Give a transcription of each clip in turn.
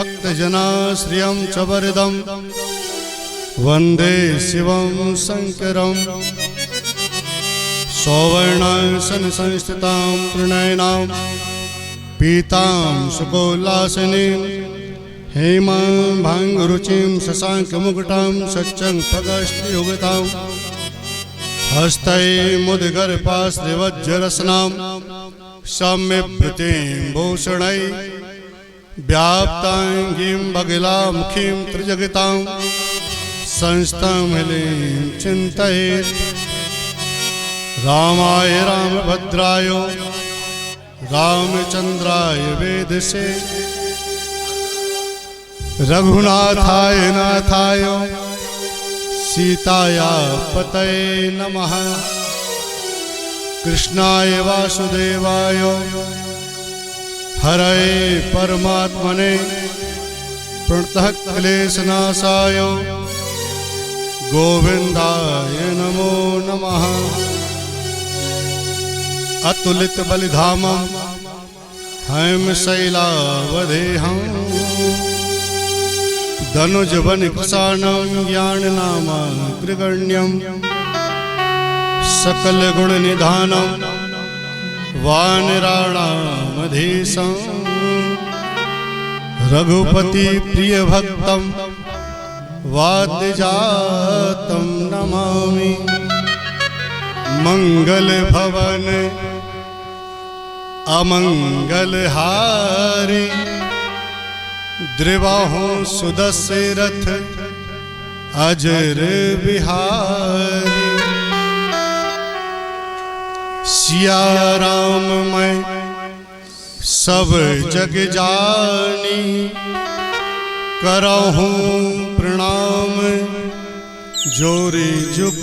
भक्तजनाश्रियं च वरदं वन्दे शिवं शङ्करं सौवर्णासन संस्थितां प्रणयनां पीतां सुकोल्लासिनीं हेमां भाङ्गरुचिं शशाङ्कमुकुटां सच्चङ्पगस्त्युगतां हस्तै मुद्गर्भास्त्रिवज्ररसनां सम्यक्प्रतिं भूषणै व्याप्तांगीं बगिलामुखीं त्रिजगतां संस्थामलीं चिन्तयेत् रामाय रामभद्राय रामचन्द्राय वेधसे रघुनाथाय नाथाय सीताया पतये नमः कृष्णाय वासुदेवाय हरे परमात्मने प्रणतः क्लेशनाशाय गोविंदाय नमो नमः। अतुलित बलिधामं हेमशैलावदेहं धनुजवनकृशानं ज्ञाननामाग्रगण्यं सकलगुणनिधानं वानराणामधीशं रघुपति प्रिय भक्तं वाद्यजातं नमामि। मंगल भवन अमंगलहारी द्रिबाहुं सुदशरथ अजर बिहारी सिया राम मैं सब जग जानी करहूं प्रणाम जोरी जुग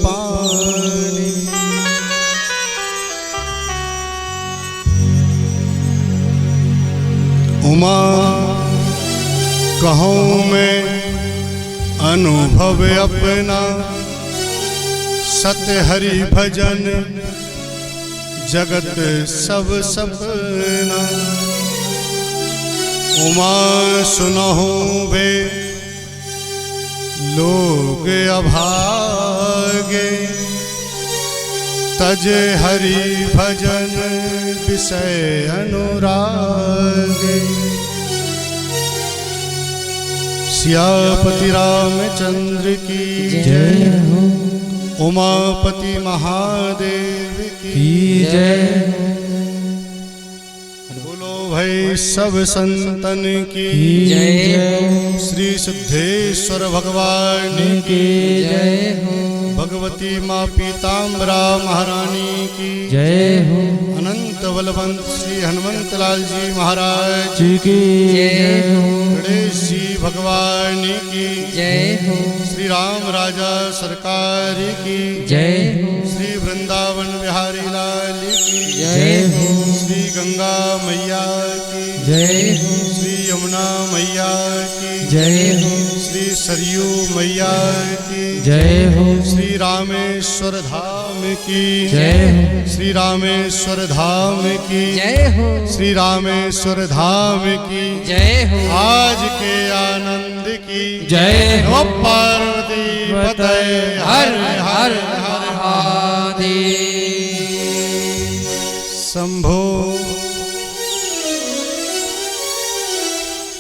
पानी। उमा कहूँ मैं अनुभव अपना सत्य हरि भजन जगत सब सपना। उमा सुनहु वे लोग अभागे तज हरि भजन विषय अनुरागे। सियापति रामचंद्र की जय हो उमापति महादेव की जय। बोलो भाई सब संतन की जय। श्री सिद्धेश्वर भगवान की जय हो। भगवती माँ पीताम्बरा महारानी की जय हो। अनंत बलवंत श्री हनुमंत लाल जी महाराज की जय हो। गणेश जी भगवान की जय हो। श्री राम राजा सरकार की जय हो। श्री वृंदावन बिहारी लाल की जय हो। श्री गंगा मैया की जय हो। श्री यमुना मैया की जय हो। श्री सरयू मैया की जय हो। श्री रामेश्वर धाम की जय हो। श्री रामेश्वर धाम की जय हो। श्री रामेश्वर धाम की जय हो। आज के आनंद की जय हो। पार्वती पतये हर हर हर महादेव शंभो।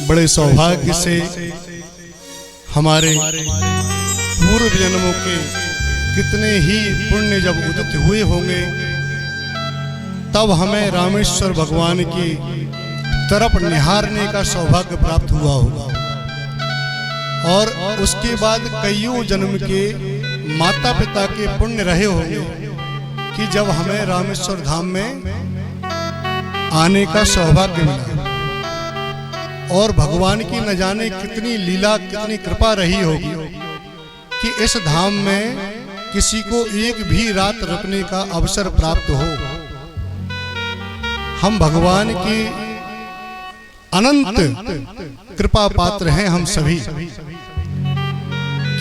बड़े सौभाग्य से हमारे पूर्व जन्मों के कितने ही पुण्य जब उदित हुए होंगे तब हमें रामेश्वर भगवान की तरफ निहारने का सौभाग्य प्राप्त हुआ होगा। और उसके बाद कईयों जन्म के माता पिता के पुण्य रहे होंगे कि जब हमें रामेश्वर धाम में आने का सौभाग्य मिला। और भगवान की न जाने कितनी लीला कितनी कृपा रही होगी कि इस धाम में किसी को एक भी रात रुकने का अवसर प्राप्त हो। हम भगवान की अनंत कृपा पात्र हैं हम सभी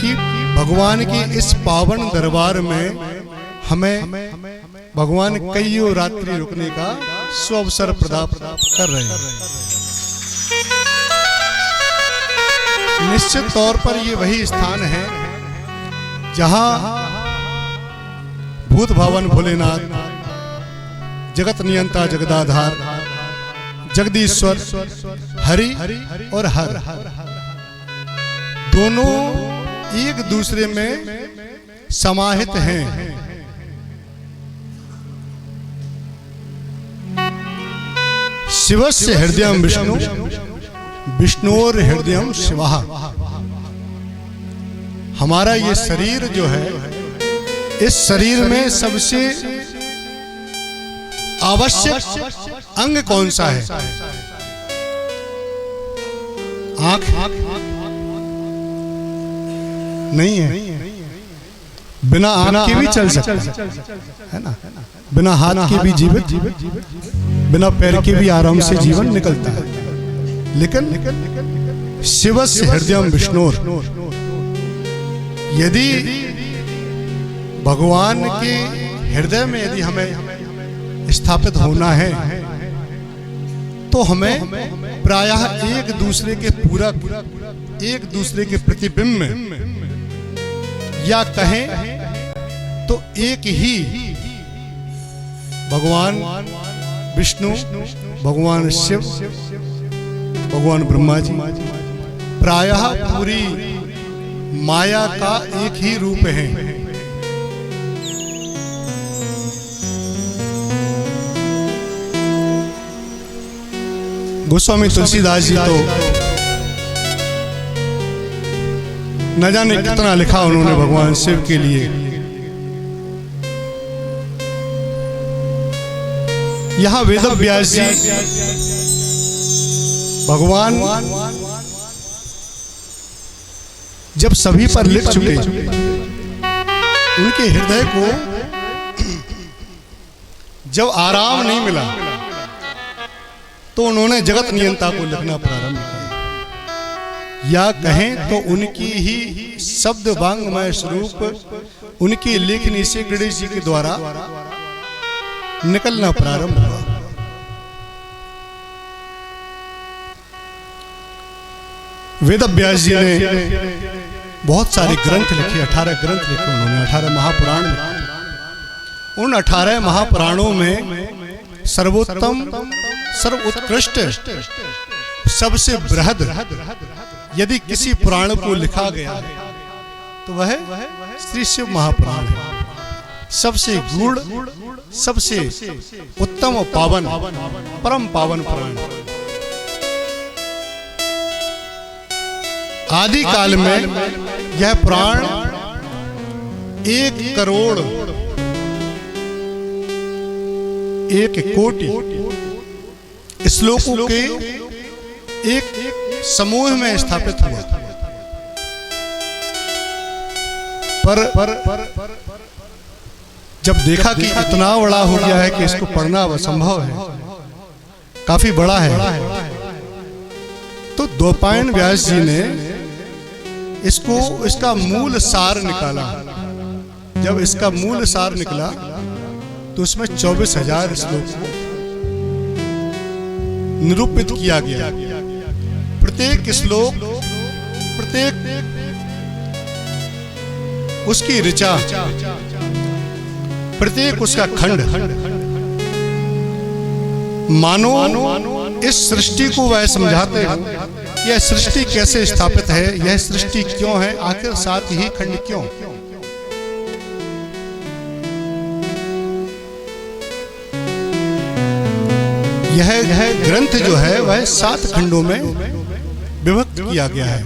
कि भगवान के इस पावन दरबार में हमें भगवान कईयों रात्रि रुकने का सुअवसर प्रदान कर रहे हैं। निश्चित तौर पर ये वही स्थान है जहां भूत भावन भोलेनाथ, जगत नियंता जगदाधार, जगदीश्वर, हरि और हर दोनों एक दूसरे में समाहित हैं। शिवस्य हृदयं विष्णु, विष्णोर हृदयं शिवः। हमारा ये शरीर जो है, इस शरीर में सबसे आवश्यक अंग कौन सा है? आंख नहीं है, बिना आंख के भी चल सकता है ना, बिना हाथ के भी जीवित, बिना पैर के भी आराम से जीवन निकलता है। लेकिन शिवस्य हृदयं विष्णोर, यदि भगवान के हृदय में यदि हमें स्थापित होना है तो हमें प्रायः एक दूसरे के पूरक, एक दूसरे के प्रतिबिंब में, या कहें तो एक ही भगवान विष्णु, भगवान शिव, भगवान ब्रह्मा जी, प्रायः पूरी माया का एक ही रूप है। गोस्वामी तुलसीदास जी तो न जाने कितना लिखा उन्होंने भगवान शिव के लिए। यहां वेदव्यास जी भगवान जब सभी पर लिख चुके, उनके हृदय को जब आराम नहीं मिला तो उन्होंने जगत नियंता को लिखना प्रारंभ किया, या कहें तो उनकी ही शब्द वांगमय स्वरूप उनकी लेखनी से गणेश जी के द्वारा निकलना प्रारंभ हुआ। वेदव्यास जी ने बहुत सारे ग्रंथ लिखे, 18 ग्रंथ लिखे उन्होंने, 18 महापुराण लिखे। उन 18 महापुराणों में सर्वोत्तम, सर्वोत्कृष्ट, सबसे बृहद यदि किसी पुराण को लिखा गया है तो वह श्री शिव महापुराण है। सबसे गूढ़, सबसे उत्तम और पावन, परम पावन पुराण। आदि काल में यह पुराण 1 करोड़ 1 कोटि श्लोकों के एक समूह में स्थापित हुआ। पर जब देखा कि इतना बड़ा हो गया है कि इसको पढ़ना असंभव है, काफी बड़ा है, तो द्वैपायन व्यास जी ने इसका मूल सार निकाला। जब इसका मूल सार निकला तो उसमें 24,000 श्लोक निरूपित किया गया। प्रत्येक श्लोक, प्रत्येक उसकी ऋचा, प्रत्येक उसका खंड मानो इस सृष्टि को वह समझाते हैं कि यह सृष्टि कैसे स्थापित है, यह सृष्टि क्यों है, आखिर 7 ही खंड क्यों। यह ग्रंथ जो है वह 7 खंडों में विभक्त किया गया है।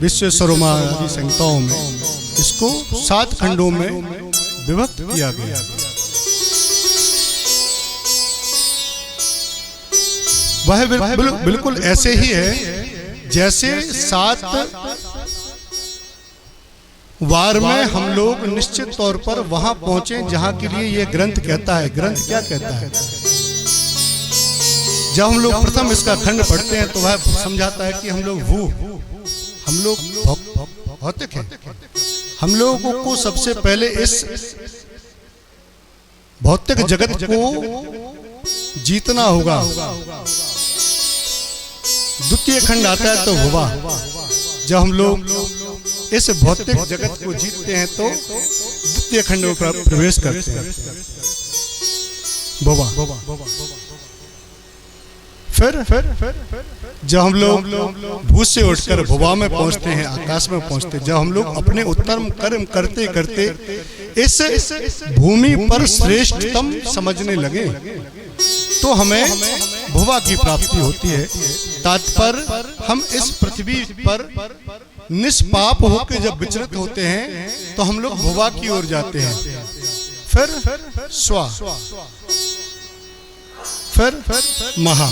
विश्वेश्वरमा आदि संहिताओं में इसको 7 खंडों में विभक्त किया गया। वह बिल्कुल ऐसे ही है जैसे 7 वार में हम लोग निश्चित तौर पर वहां पहुंचे जहां के लिए यह ग्रंथ कहता है। ग्रंथ क्या कहता है? जब हम लोग प्रथम इसका खंड पढ़ते हैं तो वह समझाता है कि हम लोग भौतिक हैं। हम लोगों को सबसे पहले इस भौतिक जगत को जीतना होगा। द्वितीय खंड आता है तो भुवा, जब हम लोग इस भौतिक जगत को जीतते हैं तो द्वितीय खंड में प्रवेश करते हैं। फिर जब हम लोग भूत से उठकर भुवा में पहुंचते हैं, आकाश में पहुंचते हैं, जब हम लोग अपने उत्तम कर्म करते करते इस भूमि पर श्रेष्ठतम समझने लगे तो हमें भुवा की प्राप्ति होती है। तात्पर्य हम इस पृथ्वी पर निष्पाप होकर जब विचलित होते हैं तो हम लोग भुवा की ओर जाते हैं। फिर स्वा, फिर महा।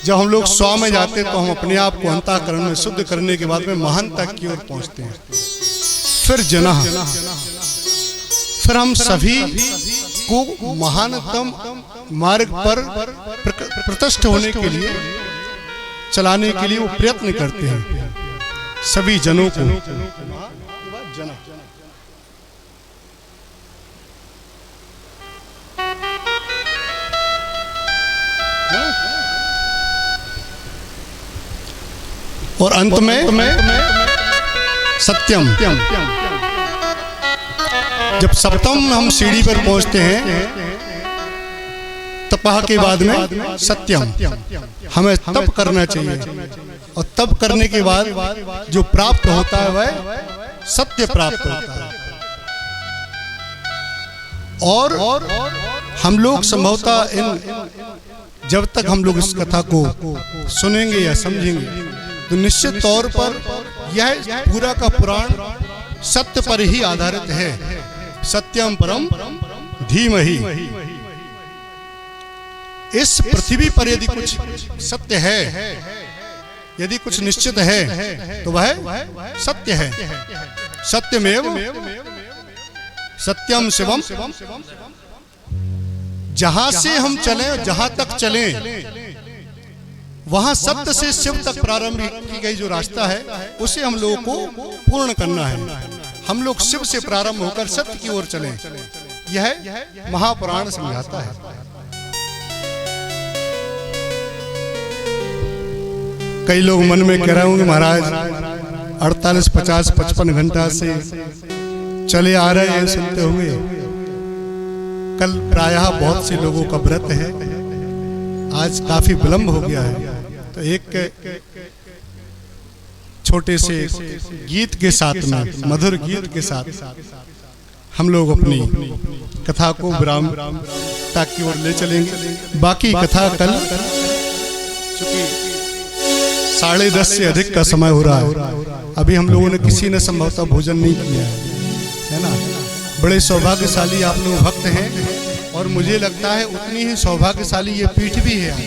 जब हम लोग स्व में जाते हैं तो हम अपने आप को अंतःकरण में शुद्ध करने के बाद में महान तक की ओर पहुंचते हैं। फिर जनः, फिर हम सभी को महानतम मार्ग पर प्रतिष्ठित होने के लिए, चलाने के लिए वो प्रयत्न करते हैं सभी जनों को। और अंत में सत्यम। जब सप्तम हम सीढ़ी पर पहुंचते हैं, तपह के बाद में सत्यम, हमें तप करना चाहिए और तप करने के बाद जो प्राप्त होता है वह सत्य प्राप्त होता है। और हम लोग संभवतः इन जब तक हम लोग इस कथा को सुनेंगे या समझेंगे तो निश्चित तौर पर यह पूरा का पुराण सत्य पर ही आधारित है। सत्यम परम धीमहि। इस पृथ्वी पर यदि कुछ सत्य है, यदि कुछ निश्चित है तो वह सत्य है। सत्यमेव सत्यम शिवम। जहां से हम चलें, जहां तक चलें, वहां सत्य से शिव तक प्रारंभ की गई जो रास्ता है उसे हम लोगों को पूर्ण करना है। हम लोग शिव से प्रारंभ होकर सत्य की ओर चलें, यह महापुराण समझाता है। कई लोग मन में कह रहे होंगे महाराज 48, 50, 55 घंटा से चले आ रहे हैं सुनते हुए। कल प्रायः बहुत से लोगों का व्रत है, आज काफी विलंब हो गया है, तो एक छोटे से गीत के साथ में, मधुर गीत के साथ हम लोग अपनी कथा को विरामता की ओर ले चलेंगे। बाकी कथा कल, चूंकि 10:30 से अधिक का समय हो रहा है, अभी हम लोगों ने किसी ने संभवतः भोजन नहीं किया है ना। बड़े सौभाग्यशाली आप लोग भक्त हैं और मुझे लगता है उतनी ही सौभाग्यशाली ये पीठ भी है आज।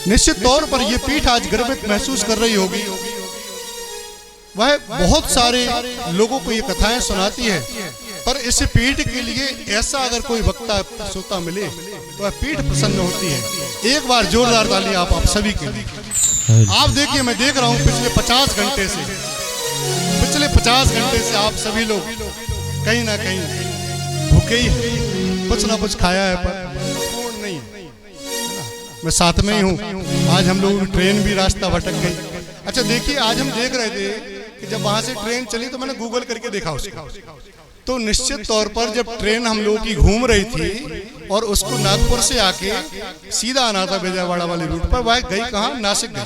निश्चित तौर पर ये पीठ आज गर्वित महसूस कर रही होगी। वह बहुत सारे लोगों को ये कथाएं सुनाती है, पर इस पीठ के लिए ऐसा अगर कोई वक्ता श्रोता मिले तो वह पीठ प्रसन्न होती है। एक बार जोरदार ताली आप सभी के लिए। आप देखिए, मैं देख रहा हूं पिछले 50 घंटे से आप सभी लोग कहीं ना कहीं भूखे ही हैं, कुछ ना कुछ खाया है पर पूर्ण नहीं है। मैं साथ में ही हूँ। आज हम लोग ट्रेन भी रास्ता भटक गई। अच्छा देखिए, आज हम देख रहे थे कि जब वहां से ट्रेन चली तो मैंने गूगल करके देखा उसको, तो निश्चित तौर पर जब ट्रेन हम लोगों की घूम रही थी और उसको नागपुर से आके सीधा आना था विजयवाड़ा वाले रूट पर, वह गई कहाँ? नासिक गई।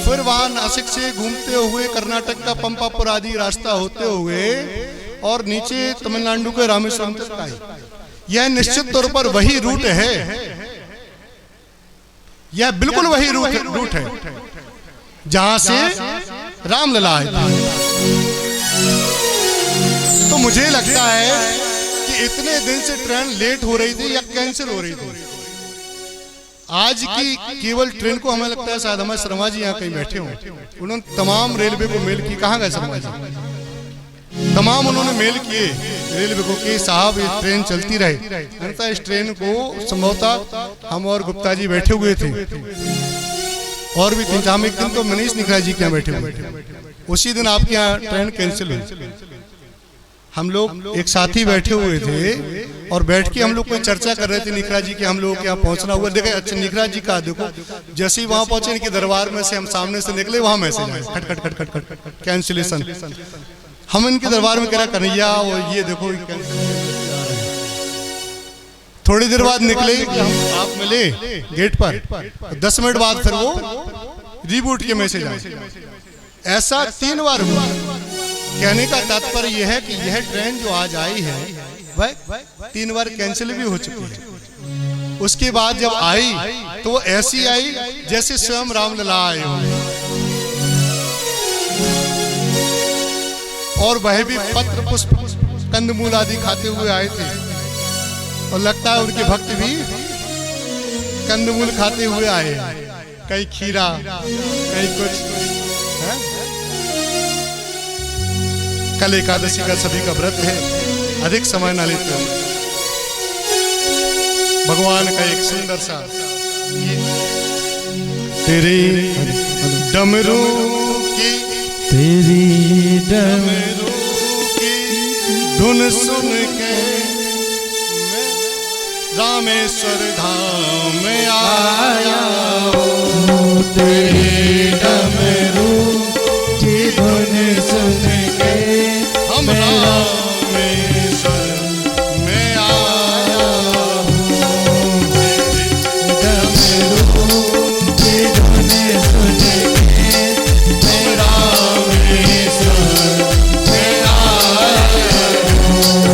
फिर वहां नासिक से घूमते हुए कर्नाटक का पंपापुर आदि रास्ता होते हुए और नीचे तमिलनाडु के रामेश्वरम तक आई। यह निश्चित तौर पर वही रूट है, यह बिल्कुल वही रूट है जहां से रामलला आई थी। तो मुझे लगता है कि इतने दिन से ट्रेन लेट हो रही थी या कैंसिल हो रही थी। आज की केवल ट्रेन को हमें लगता है शायद हमारे शर्मा जी यहाँ कहीं बैठे हों, उन्होंने तमाम रेलवे को मेल की। कहाँ गए शर्मा जी? तमाम उन्होंने मेल किए रेलवे को कि साहब ये ट्रेन चलती रहे। अन्यथा इस ट्रेन को संभवतः हम और गुप्ता जी बैठे हुए थे और भी 3-4 एक दिन तो मनीष निखरा जी के यहाँ बैठे हुए थे। उसी दिन आपके यहाँ ट्रेन कैंसिल हुई। हम लोग एक साथ ही बैठे हुए थे और बैठ के हम लोग कोई चर्चा कर रहे थे निखरा जी के, हम लोग के यहाँ पहुंचना हुआ। देखे अच्छा निखरा जी का देखो, जैसे ही वहां पहुंचे इनके दरबार में से हम सामने से निकले, वहां मैसेज आया खट खट खट खट खट कैंसिलेशन। हम इनके दरबार में कह रहे कन्हैया और ये देखो थोड़ी देर बाद निकले, आप मिले गेट पर, 10 मिनट बाद फिर वो रिबूट के मैसेज आए। ऐसा 3 बार हुआ। कहने का तात्पर्य यह है कि यह ट्रेन जो आज आई है वह 3 बार कैंसिल भी हो चुकी है। उसके बाद जब आई तो वो ऐसी आई जैसे स्वयं रामलला आए हो, और वह भी पत्र पुष्प कंदमूल आदि खाते हुए आए थे। और लगता है उनके भक्त भी कंदमूल खाते हुए आए, कहीं खीरा कहीं कुछ है? कल एकादशी का सभी का व्रत है, अधिक समय ना लेते हो। भगवान का एक सुंदर सा तेरे डमरू की, तेरी डमरू की धुन सुन के रामेश्वर धाम में आया हूँ। तेरी डमरू की धुन सुन के हम रामेश्वर में आया हूँ। डमरू की धुन सुन के मैं रामेश्वर में आया हूँ।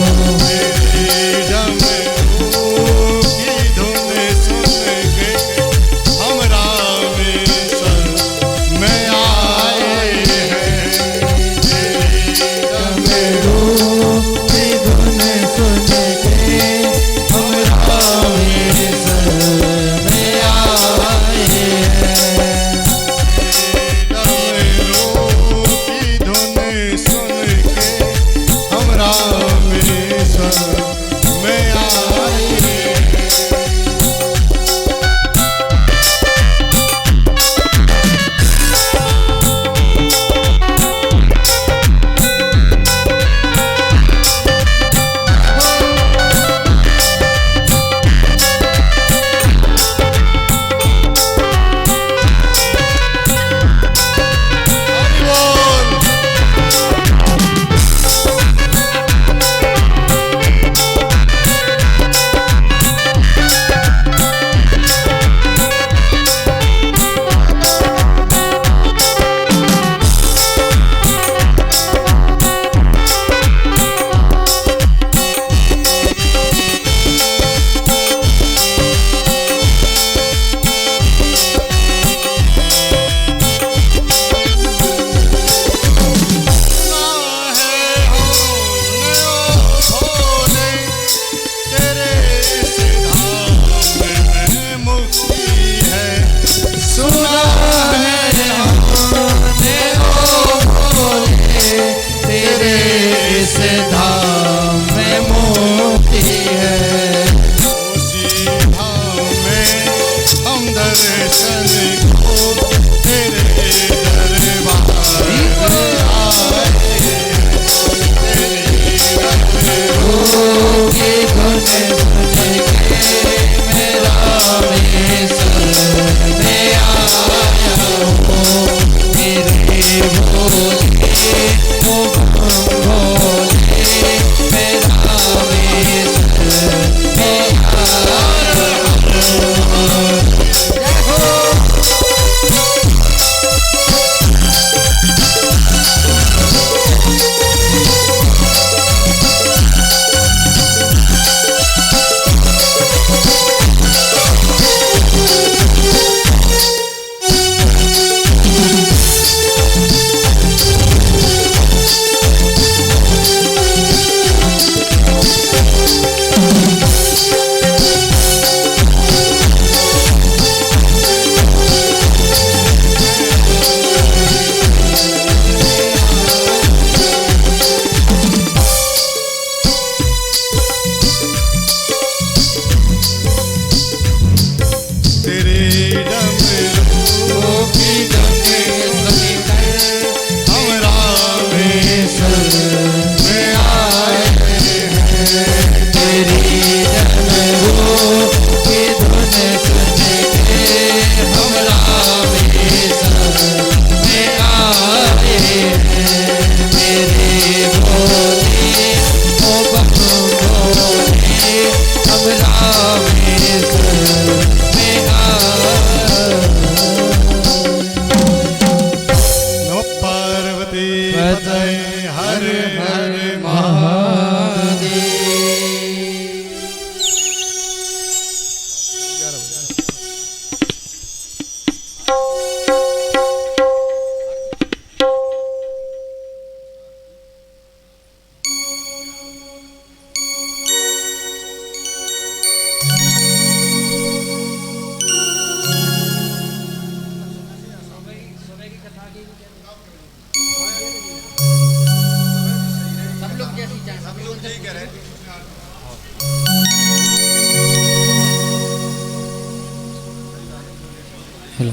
हेलो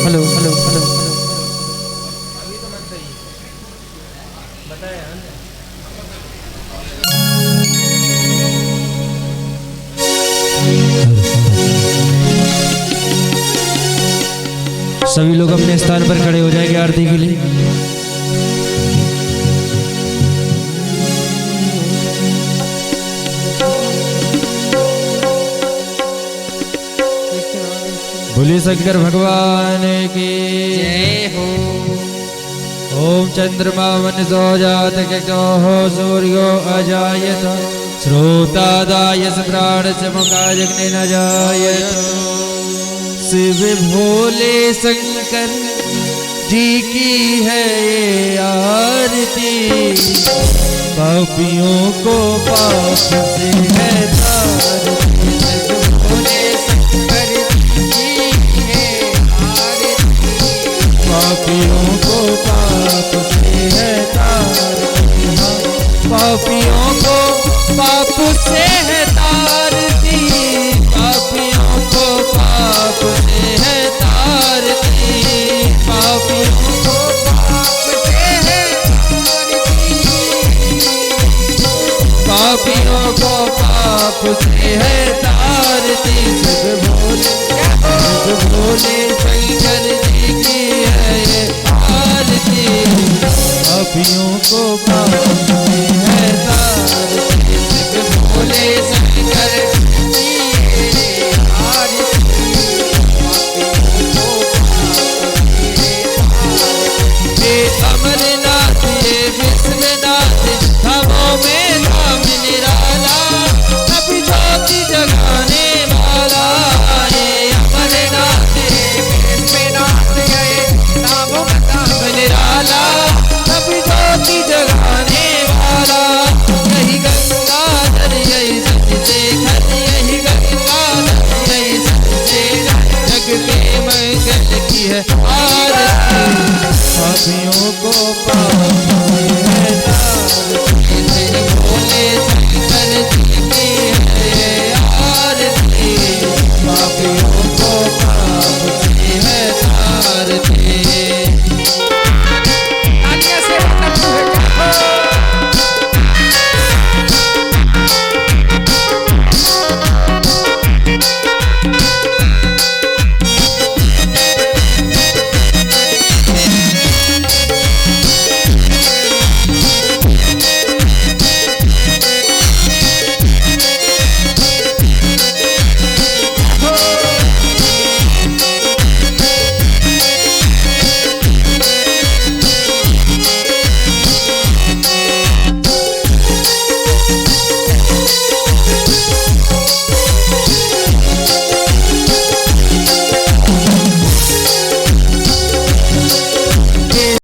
हेलो हेलो सभी लोग अपने स्थान पर खड़े हो जाएंगे आरती के लिए। बोलिए शंकर भगवान की जय हो। ओम चंद्रमा मनसो जात हो सूर्यो अजायत श्रोतादायस प्राणस्य मुखाजग्नि न जायत। शिव भोले शंकर जी की है ये आरती, पापियों को पाप से है तारती। शिव भोले शंकर जी की है आरती, पापियों को पाप से है तारती। पापियों को पाप से है तारती, पापियों को पाप से है तारती, पापियों को पाप से है तारती, पापियों को पाप से है तारती। शिव भोले शंकर जी की है ये आरती, पापियों को पाप से है तारती।